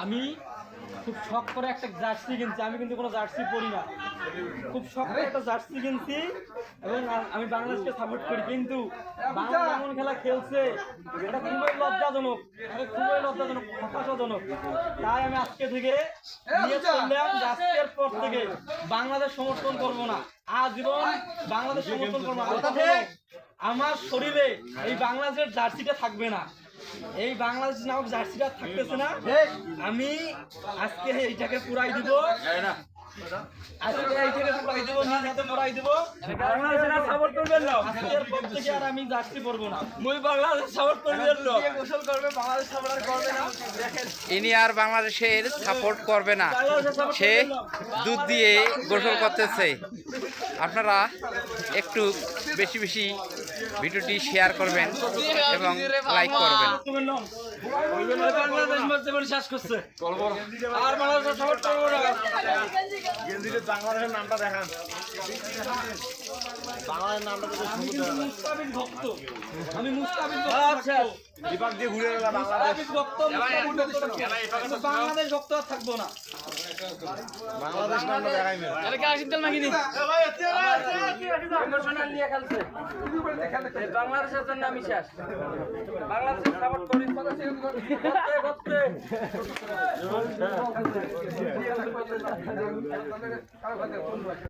আমি খুব শখ করে একটা জার্সি কিনছি। আমি কিন্তু কোনো জার্সি পরি না, খুব শখ করে একটা জার্সি কিনছি এবং আমি বাংলাদেশকে সাপোর্ট করি। কিন্তু বাংলা এমন খেলা খেলছে এটা খুবই লজ্জাজনক, খুবই লজ্জাজনক, হতাশাজনক। তাই আমি আজকে থেকে নিয়ত করলাম যে আজকের পর থেকে বাংলাদেশ সমর্থন করব না, আজীবন বাংলাদেশ সমর্থন করবো না। অর্থাৎ আমার শরীরে এই বাংলাদেশের জার্সিটা থাকবে না, এই বাংলাদেশ নামক জার্সিটা থাকতেছে না। আমি আজকে এইটাকে পুরাই দিব, আজকে এইটাকে পুরাই দিব, নিজ হাতে পুরাই দিব। বাংলাদেশের সাপোর্ট করবেন না, আজকের পর থেকে আর আমি জার্সি পরবো না। মুই বাংলাদেশ সাপোর্ট করবেন না, গোসল করবে বাংলাদেশ সাপোর্ট করবে না। দেখেন ইনি আর বাংলাদেশের সাপোর্ট করবে না, সে দুধ দিয়ে গোসল করতেছে। আপনারা একটু বেশি বেশি ভিডিওটি শেয়ার করবেন এবং লাইক করবেন। বাংলাদেশ মধ্যে শেষ করছে আর বাংলাদেশ সাপোর্ট করবো না। বাংলাদেশের নামটা দেখান, বাংলাদেশের নামটা মুস্তাফিজ ভক্ত, আমি মুস্তাফিজ ভক্ত, বিভাগ দিয়ে ঘুরে গেলাম বাংলাদেশ ভক্ত, বাংলাদেশ ভক্ত আর থাকবো না। বাংলাদেশ নামটা দেখাই বাংলাদেশের জন্য আমি শেষ, বাংলাদেশের সাপোর্ট করি।